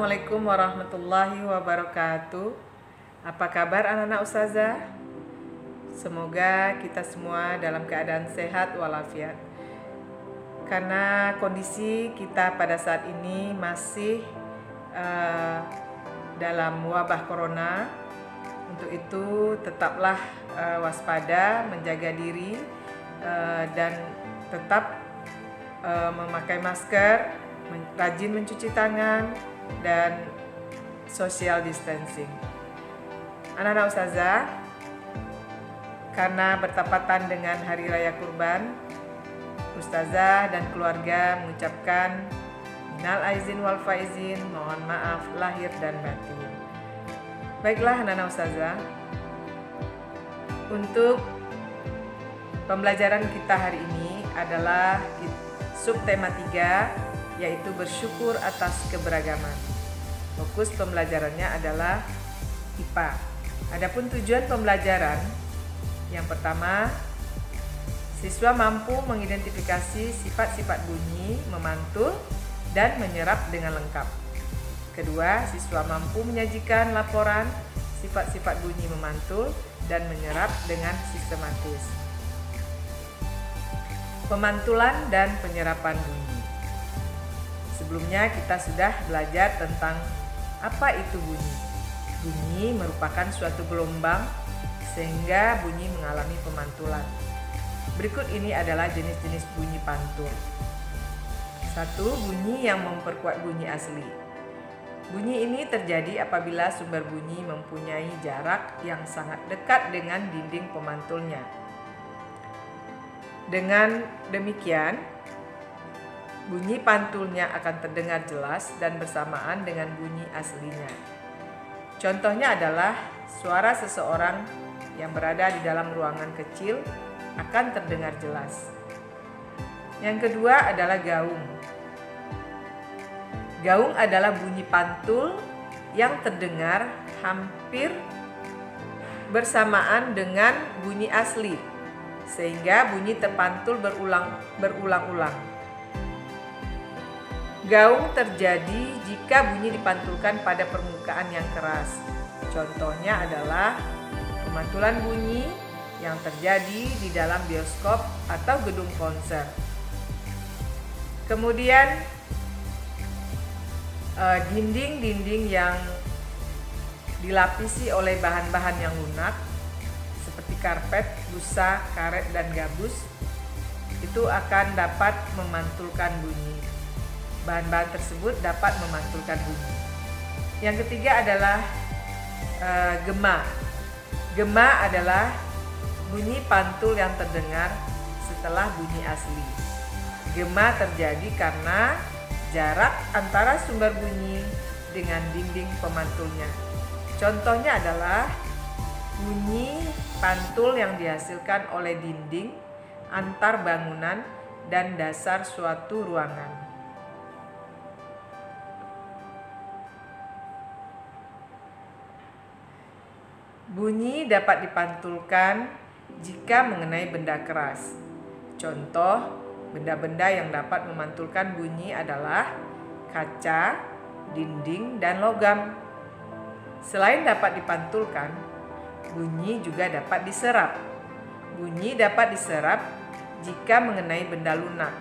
Assalamualaikum warahmatullahi wabarakatuh. Apa kabar anak-anak ustazah? Semoga kita semua dalam keadaan sehat walafiat. Karena kondisi kita pada saat ini masih dalam wabah corona, untuk itu tetaplah waspada, menjaga diri, dan tetap memakai masker, rajin mencuci tangan, dan social distancing. Anak-anak ustazah, karena bertepatan dengan Hari Raya Kurban, ustazah dan keluarga mengucapkan minal aizin wal faizin, mohon maaf lahir dan batin. Baiklah anak-anak ustazah, untuk pembelajaran kita hari ini adalah subtema 3, yaitu bersyukur atas keberagaman. Fokus pembelajarannya adalah IPA. Adapun tujuan pembelajaran, yang pertama, siswa mampu mengidentifikasi sifat-sifat bunyi, memantul, dan menyerap dengan lengkap. Kedua, siswa mampu menyajikan laporan sifat-sifat bunyi, memantul, dan menyerap dengan sistematis. Pemantulan dan penyerapan bunyi. Sebelumnya kita sudah belajar tentang apa itu bunyi. Bunyi merupakan suatu gelombang sehingga bunyi mengalami pemantulan. Berikut ini adalah jenis-jenis bunyi pantul. 1. Bunyi yang memperkuat bunyi asli. Bunyi ini terjadi apabila sumber bunyi mempunyai jarak yang sangat dekat dengan dinding pemantulnya. Dengan demikian, bunyi pantulnya akan terdengar jelas dan bersamaan dengan bunyi aslinya. Contohnya adalah suara seseorang yang berada di dalam ruangan kecil akan terdengar jelas. Yang kedua adalah gaung. Gaung adalah bunyi pantul yang terdengar hampir bersamaan dengan bunyi asli, sehingga bunyi terpantul berulang-ulang. Gaung terjadi jika bunyi dipantulkan pada permukaan yang keras. Contohnya adalah pemantulan bunyi yang terjadi di dalam bioskop atau gedung konser. Kemudian dinding-dinding yang dilapisi oleh bahan-bahan yang lunak seperti karpet, busa, karet, dan gabus itu akan dapat memantulkan bunyi. Bahan-bahan tersebut dapat memantulkan bunyi. Yang ketiga adalah gema. Gema adalah bunyi pantul yang terdengar setelah bunyi asli. Gema terjadi karena jarak antara sumber bunyi dengan dinding pemantulnya. Contohnya adalah bunyi pantul yang dihasilkan oleh dinding antar bangunan dan dasar suatu ruangan. Bunyi dapat dipantulkan jika mengenai benda keras. Contoh, benda-benda yang dapat memantulkan bunyi adalah kaca, dinding, dan logam. Selain dapat dipantulkan, bunyi juga dapat diserap. Bunyi dapat diserap jika mengenai benda lunak.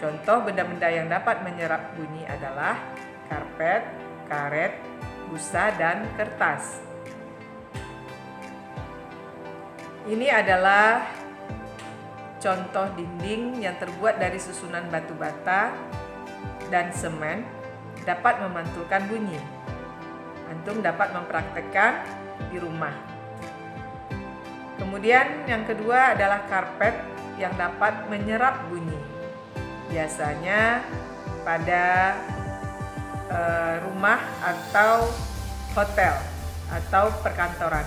Contoh benda-benda yang dapat menyerap bunyi adalah karpet, karet, busa, dan kertas. Ini adalah contoh dinding yang terbuat dari susunan batu bata dan semen dapat memantulkan bunyi. Antum dapat mempraktekkan di rumah. Kemudian yang kedua adalah karpet yang dapat menyerap bunyi. Biasanya pada rumah atau hotel atau perkantoran.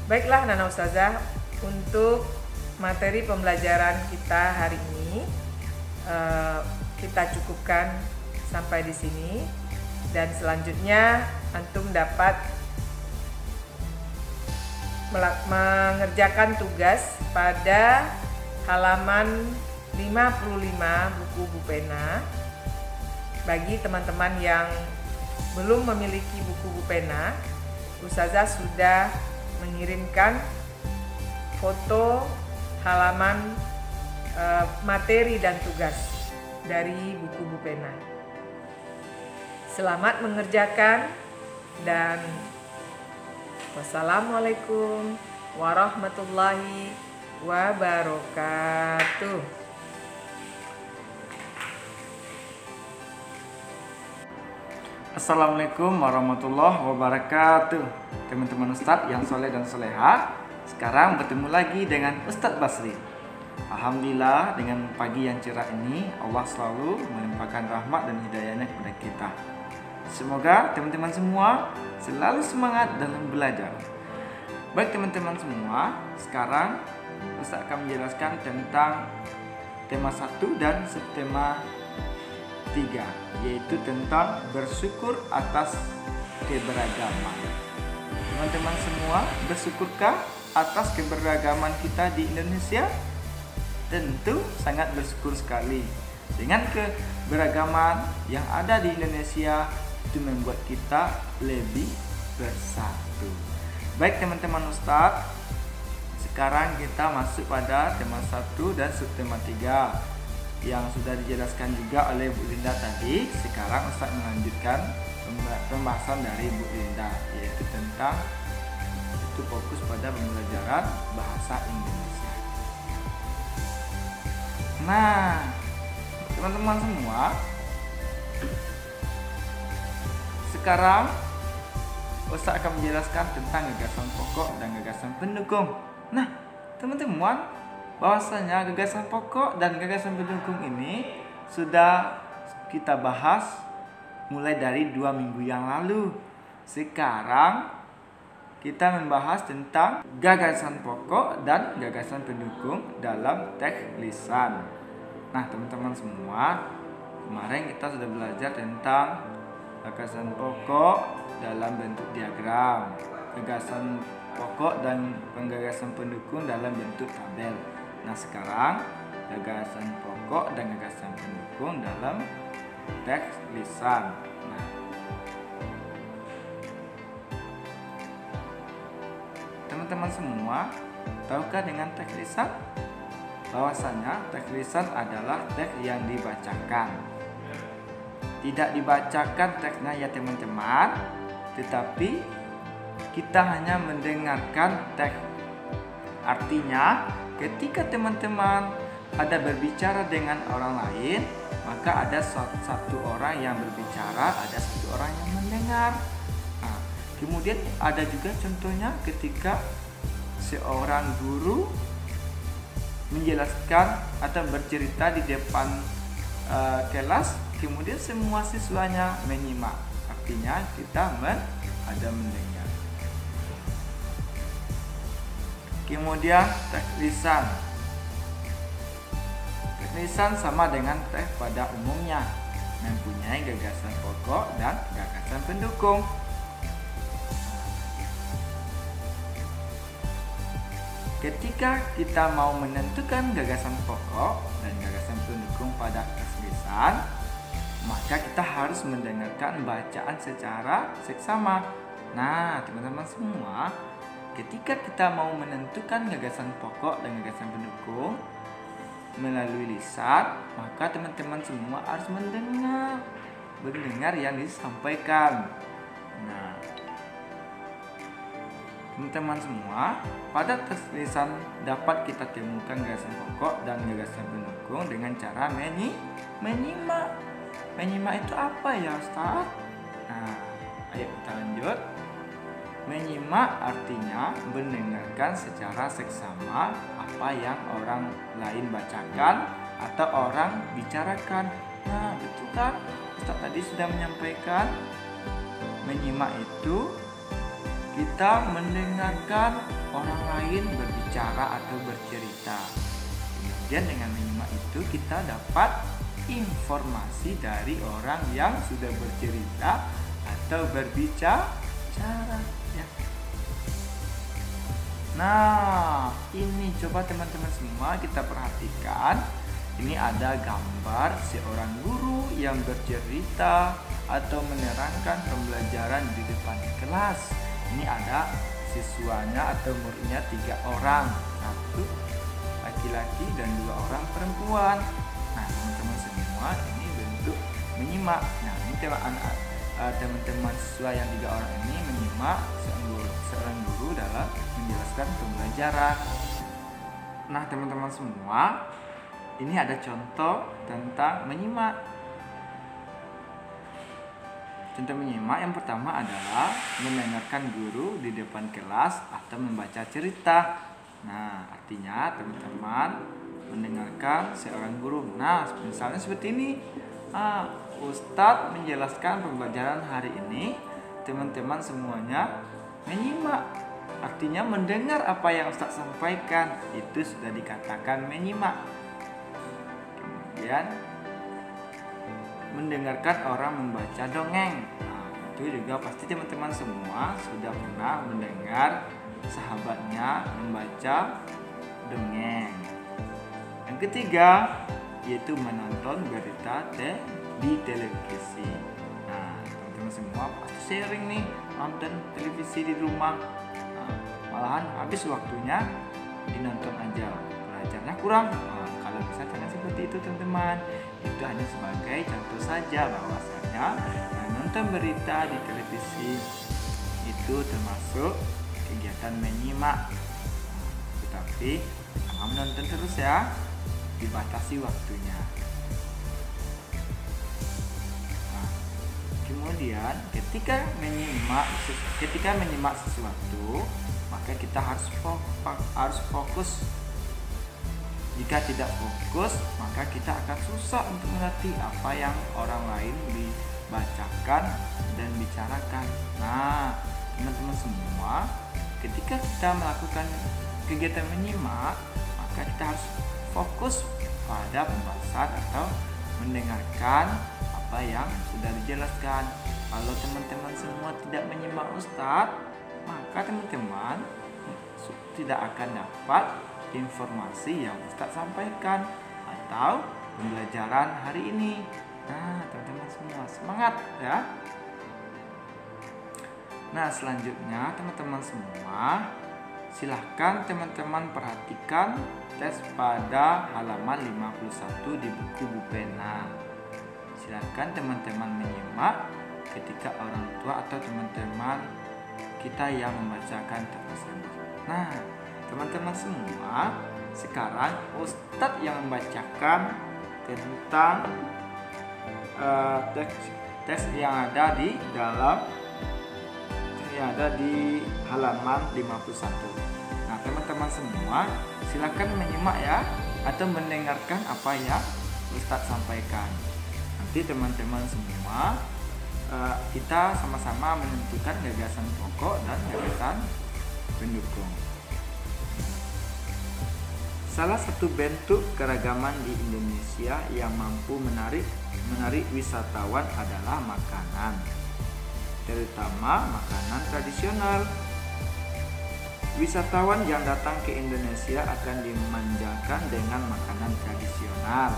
Baiklah anak-anak ustazah, untuk materi pembelajaran kita hari ini kita cukupkan sampai di sini, dan selanjutnya antum dapat mengerjakan tugas pada halaman 55 buku Bupena. Bagi teman-teman yang belum memiliki buku Bupena, Ustazah sudah mengirimkan foto halaman materi dan tugas dari buku Bupena. Selamat mengerjakan dan wassalamualaikum warahmatullahi wabarakatuh. Assalamualaikum warahmatullahi wabarakatuh. Teman-teman Ustadz yang soleh dan soleha, sekarang bertemu lagi dengan Ustadz Basri. Alhamdulillah, dengan pagi yang cerah ini Allah selalu melimpahkan rahmat dan hidayahnya kepada kita. Semoga teman-teman semua selalu semangat dalam belajar. Baik teman-teman semua, sekarang Ustaz akan menjelaskan tentang tema 1 dan subtema 3, yaitu tentang bersyukur atas keberagaman. Teman-teman semua, bersyukurkah atas keberagaman kita di Indonesia? Tentu sangat bersyukur sekali. Dengan keberagaman yang ada di Indonesia, itu membuat kita lebih bersatu. Baik teman-teman Ustadz, sekarang kita masuk pada tema 1 dan subtema 3 yang sudah dijelaskan juga oleh Bu Linda tadi. Sekarang Ustadz melanjutkan pembahasan dari Bu Linda, yaitu tentang itu fokus pada pembelajaran bahasa Indonesia. Nah, teman-teman semua, sekarang Ustaz akan menjelaskan tentang gagasan pokok dan gagasan pendukung. Nah, teman-teman, bahwasanya gagasan pokok dan gagasan pendukung ini sudah kita bahas mulai dari 2 minggu yang lalu. Sekarang kita membahas tentang gagasan pokok dan gagasan pendukung dalam teks lisan. Nah, teman-teman semua, kemarin kita sudah belajar tentang gagasan pokok dalam bentuk diagram, gagasan pokok dan gagasan pendukung dalam bentuk tabel. Nah, sekarang gagasan pokok dan gagasan pendukung dalam teks lisan. Nah, teman-teman semua, tahukah dengan teks lisan? Bahwasanya teks lisan adalah teks yang dibacakan. Tidak dibacakan teksnya ya teman-teman, tetapi kita hanya mendengarkan teks. Artinya, ketika teman-teman ada berbicara dengan orang lain, maka ada satu orang yang berbicara, ada satu orang yang mendengar. Nah, kemudian ada juga contohnya ketika seorang guru menjelaskan atau bercerita di depan kelas, kemudian semua siswanya menyimak. Artinya kita ada mendengar. Kemudian teks lisan. Teks lisan sama dengan teks pada umumnya, mempunyai gagasan pokok dan gagasan pendukung. Ketika kita mau menentukan gagasan pokok dan gagasan pendukung pada teks lisan, maka kita harus mendengarkan bacaan secara seksama. Nah, teman-teman semua, ketika kita mau menentukan gagasan pokok dan gagasan pendukung melalui lisan, maka teman-teman semua harus mendengar yang disampaikan. Nah, teman-teman semua, pada teks lisan dapat kita temukan gagasan pokok dan gagasan pendukung dengan cara menyimak. Menyimak itu apa ya Ustaz? Nah, ayo kita lanjut. Menyimak artinya mendengarkan secara seksama apa yang orang lain bacakan atau orang bicarakan. Nah, betul kan? Ustaz tadi sudah menyampaikan, menyimak itu kita mendengarkan orang lain berbicara atau bercerita. Kemudian dengan menyimak itu kita dapat informasi dari orang yang sudah bercerita atau berbicara. Ya. Nah, ini coba teman-teman semua kita perhatikan. Ini ada gambar seorang guru yang bercerita atau menerangkan pembelajaran di depan kelas. Ini ada siswanya atau muridnya 3 orang, 1 laki-laki dan 2 orang perempuan. Nah, teman-teman semua, ini bentuk menyimak. Nah, ini teman-teman siswa yang 3 orang ini menyimak seorang guru dalam menjelaskan pembelajaran. Nah, teman-teman semua, ini ada contoh tentang menyimak. Contoh menyimak yang pertama adalah mendengarkan guru di depan kelas atau membaca cerita. Nah, artinya teman-teman mendengarkan seorang guru. Nah, misalnya seperti ini. Ustadz menjelaskan pembelajaran hari ini. Teman-teman semuanya menyimak. Artinya mendengar apa yang Ustadz sampaikan. Itu sudah dikatakan menyimak. Kemudian mendengarkan orang membaca dongeng. Nah, itu juga pasti teman-teman semua sudah pernah mendengar sahabatnya membaca dongeng. Yang ketiga yaitu menonton berita di televisi. Nah, teman-teman semua pasti sharing nih nonton televisi di rumah. Nah, malahan habis waktunya dinonton aja, belajarnya kurang. Nah, kalau bisa jangan seperti itu teman-teman. Itu hanya sebagai contoh saja bahwasanya menonton berita di televisi itu termasuk kegiatan menyimak. Tetapi jangan menonton terus ya, dibatasi waktunya. Nah, kemudian ketika menyimak sesuatu, maka kita harus fokus. Jika tidak fokus, maka kita akan susah untuk mengerti apa yang orang lain dibacakan dan bicarakan. Nah, teman-teman semua, ketika kita melakukan kegiatan menyimak, maka kita harus fokus pada pembahasan atau mendengarkan apa yang sudah dijelaskan. Kalau teman-teman semua tidak menyimak Ustadz, maka teman-teman tidak akan dapat informasi yang Ustadz sampaikan atau pembelajaran hari ini. Nah, teman-teman semua semangat ya. Nah, selanjutnya teman-teman semua, silahkan teman-teman perhatikan tes pada halaman 51 di buku Bupena. Silahkan teman-teman menyimak ketika orang tua atau teman-teman kita yang membacakan tersebut. Nah, teman-teman semua, sekarang Ustadz yang membacakan tentang teks yang ada di halaman 51. Nah, teman-teman semua, silakan menyimak ya atau mendengarkan apa yang Ustadz sampaikan. Nanti teman-teman semua, kita sama-sama menentukan gagasan pokok dan gagasan pendukung. Salah satu bentuk keragaman di Indonesia yang mampu menarik wisatawan adalah makanan, terutama makanan tradisional. Wisatawan yang datang ke Indonesia akan dimanjakan dengan makanan tradisional.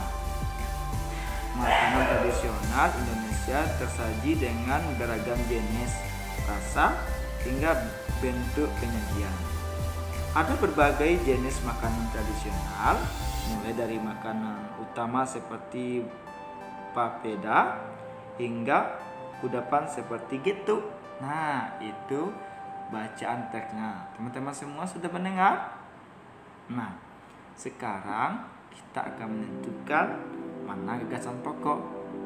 Makanan tradisional Indonesia tersaji dengan beragam jenis, rasa, hingga bentuk penyajian. Ada berbagai jenis makanan tradisional, mulai dari makanan utama seperti papeda hingga kudapan seperti getuk. Nah, itu bacaan teksnya. Teman-teman semua sudah mendengar? Nah, sekarang kita akan menentukan mana gagasan pokok.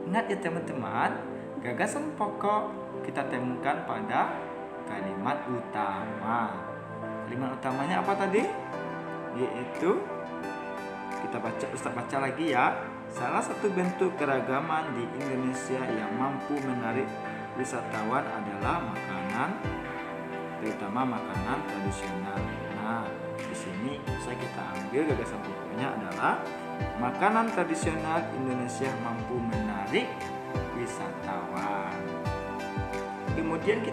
Ingat ya teman-teman, gagasan pokok kita temukan pada kalimat utama. Kalimat utamanya apa tadi? Yaitu Ustaz baca lagi ya. Salah satu bentuk keragaman di Indonesia yang mampu menarik wisatawan adalah makanan, terutama makanan tradisional. Nah, di sini kita ambil gagasan pokoknya adalah makanan tradisional Indonesia mampu menarik wisatawan. Kemudian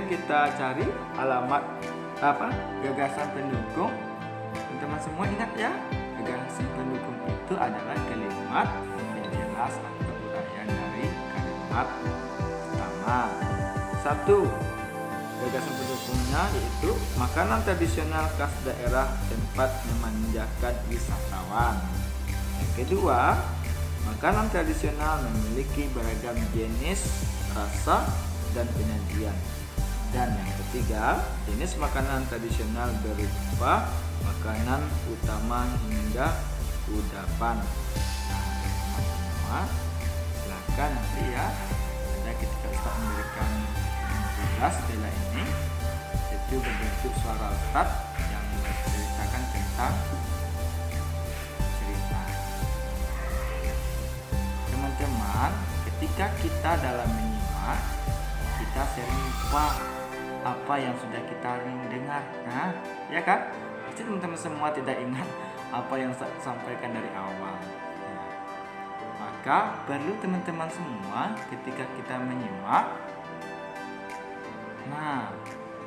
kita cari alamat gagasan pendukung. Teman-teman semua ingat ya, gagasan pendukung itu itu adalah kalimat penjelas atau uraian dari kalimat pertama. 1. Gagasan pendukungnya yaitu makanan tradisional khas daerah tempat memanjakan wisatawan. Yang kedua, makanan tradisional memiliki beragam jenis, rasa, dan penyajian. Dan yang ketiga, jenis makanan tradisional berupa makanan utama hingga kudapan. Nah, silakan nanti ya, ada ketika Ustaz memberikan tugas bela ini, itu berbentuk suara Ustaz yang menceritakan tentang cerita. Teman-teman, ketika kita dalam menyimak, kita sering lupa apa yang sudah kita dengar. Nah, ya kan? Pasti teman-teman semua tidak ingat apa yang Ustaz sampaikan dari awal. Maka perlu teman-teman semua ketika kita menyimak, nah,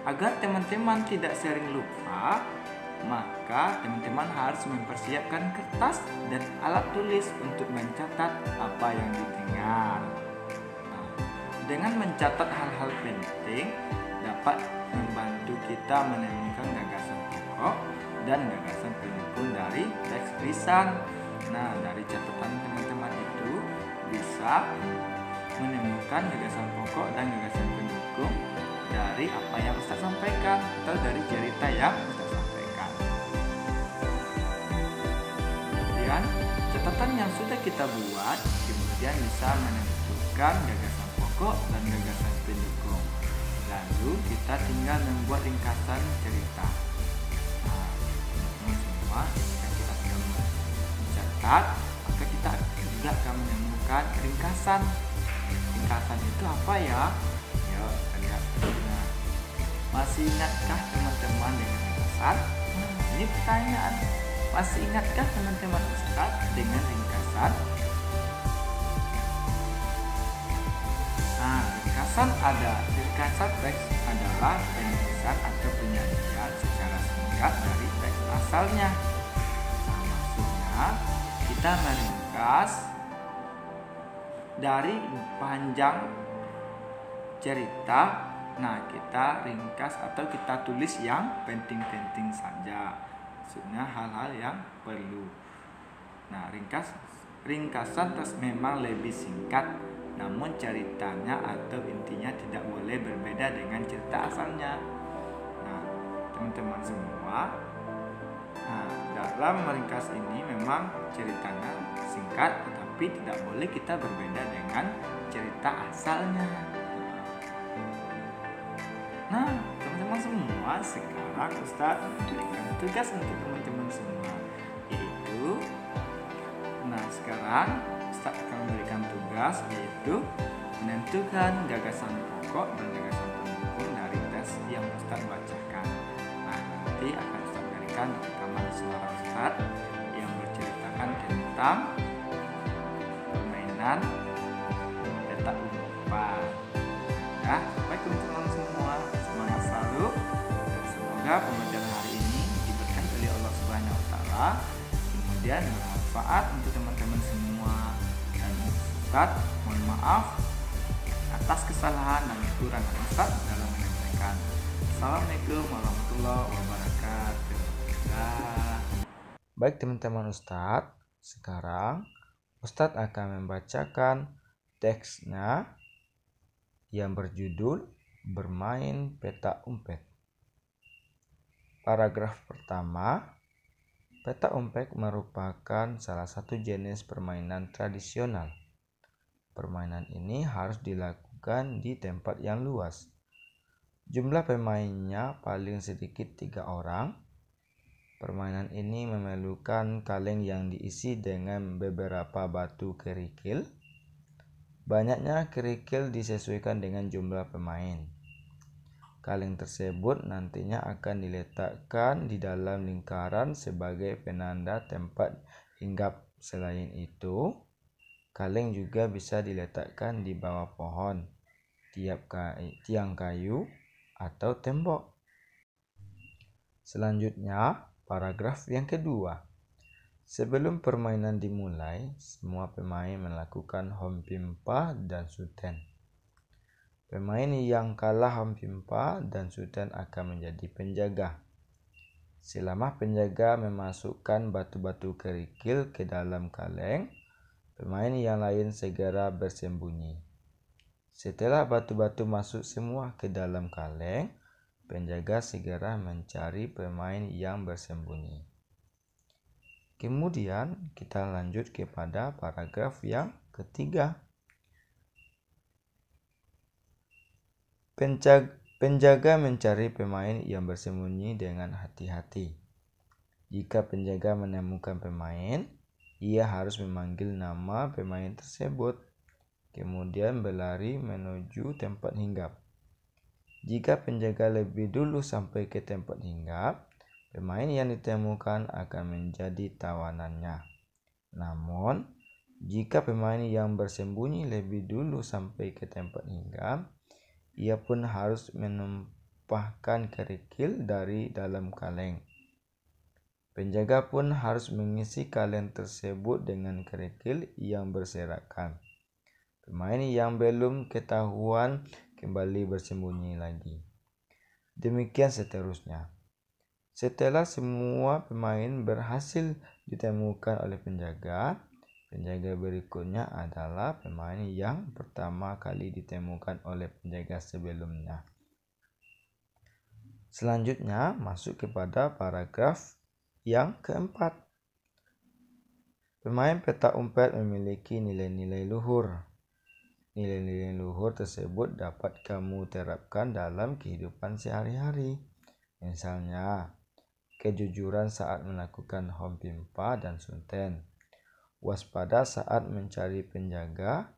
agar teman-teman tidak sering lupa, maka teman-teman harus mempersiapkan kertas dan alat tulis untuk mencatat apa yang didengar. Nah, dengan mencatat hal-hal penting dapat membantu kita menemukan gagasan pokok dan gagasan pendukung dari teks tulisan. Nah, dari catatan teman-teman itu bisa menemukan gagasan pokok dan gagasan pendukung dari apa yang Ustaz sampaikan atau dari cerita yang Ustaz sampaikan. Kemudian catatan yang sudah kita buat kemudian bisa menentukan gagasan pokok dan gagasan pendukung. Lalu kita tinggal membuat ringkasan cerita. Nah, teman-teman semua, jika kita sudah mencatat, maka kita juga akan menemukan ringkasan. Ringkasan itu apa ya? Yuk, kita lihat. Nah, masih ingatkah teman-teman dengan ringkasan? Ini pertanyaan. Masih ingatkah teman-teman Ustaz dengan ringkasan? Nah, ringkasan teks adalah penulisan atau penyajian secara singkat dari teks asalnya. Nah, maksudnya kita meringkas dari panjang cerita. Nah, kita ringkas atau kita tulis yang penting-penting saja. Maksudnya hal-hal yang perlu. Nah, ringkasan memang lebih singkat, namun ceritanya atau intinya tidak boleh berbeda dengan cerita asalnya. Nah, teman-teman semua, dalam meringkas ini memang ceritanya singkat, tetapi tidak boleh kita berbeda dengan cerita asalnya. Nah, teman-teman semua, sekarang Ustaz memberikan tugas untuk teman-teman semua, yaitu, sekarang Ustaz akan memberikan tugas yaitu menentukan gagasan pokok dan gagasan pendukung dari teks yang Ustaz bacakan. Nah, nanti akan Ustaz berikan rekaman suara Ustaz yang berceritakan tentang permainan petak umpet. Ya, baik teman-teman semua, semangat selalu dan semoga pembelajaran hari ini diberkahi oleh Allah Subhanahu wa taala, kemudian bermanfaat untuk teman-teman semua, dan Ustaz mohon maaf atas kesalahan dan kekurangan Ustaz dalam menyampaikan. Assalamualaikum warahmatullahi wabarakatuh. Baik teman-teman Ustaz, sekarang Ustaz akan membacakan teksnya yang berjudul Bermain Petak Umpet. Paragraf pertama, petak umpet merupakan salah satu jenis permainan tradisional. Permainan ini harus dilakukan di tempat yang luas. Jumlah pemainnya paling sedikit 3 orang. Permainan ini memerlukan kaleng yang diisi dengan beberapa batu kerikil. Banyaknya kerikil disesuaikan dengan jumlah pemain. Kaleng tersebut nantinya akan diletakkan di dalam lingkaran sebagai penanda tempat hinggap. Selain itu, kaleng juga bisa diletakkan di bawah pohon, tiang kayu, atau tembok. Selanjutnya, paragraf yang kedua. Sebelum permainan dimulai, semua pemain melakukan hompimpa dan suten. Pemain yang kalah hompimpa dan suten akan menjadi penjaga. Selama penjaga memasukkan batu-batu kerikil ke dalam kaleng, pemain yang lain segera bersembunyi. Setelah batu-batu masuk semua ke dalam kaleng, penjaga segera mencari pemain yang bersembunyi. Kemudian kita lanjut kepada paragraf yang ketiga. Penjaga mencari pemain yang bersembunyi dengan hati-hati. Jika penjaga menemukan pemain, ia harus memanggil nama pemain tersebut, kemudian berlari menuju tempat hinggap. Jika penjaga lebih dulu sampai ke tempat hinggap, pemain yang ditemukan akan menjadi tawanannya. Namun, jika pemain yang bersembunyi lebih dulu sampai ke tempat hinggap, ia pun harus menumpahkan kerikil dari dalam kaleng. Penjaga pun harus mengisi kaleng tersebut dengan kerikil yang berserakan. Pemain yang belum ketahuan kembali bersembunyi lagi. Demikian seterusnya. Setelah semua pemain berhasil ditemukan oleh penjaga berikutnya adalah pemain yang pertama kali ditemukan oleh penjaga sebelumnya. Selanjutnya masuk kepada paragraf yang keempat. Pemain petak umpet memiliki nilai-nilai luhur. Nilai-nilai luhur tersebut dapat kamu terapkan dalam kehidupan sehari-hari. Misalnya, kejujuran saat melakukan hompimpa dan suten, waspada saat mencari penjaga,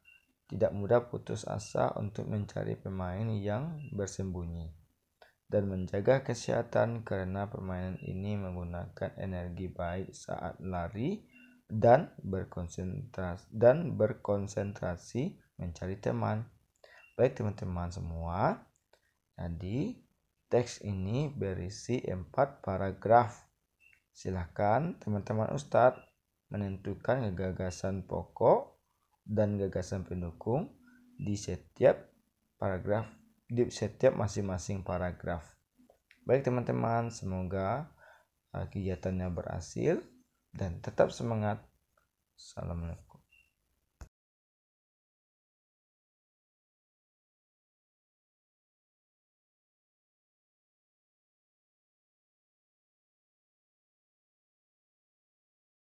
tidak mudah putus asa untuk mencari pemain yang bersembunyi, dan menjaga kesehatan karena permainan ini menggunakan energi baik saat lari dan berkonsentrasi mencari teman. Baik teman-teman semua, jadi teks ini berisi 4 paragraf. Silahkan teman-teman Ustadz menentukan gagasan pokok dan gagasan pendukung di setiap paragraf, di setiap masing-masing paragraf. Baik teman-teman, semoga kegiatannya berhasil dan tetap semangat. Assalamualaikum.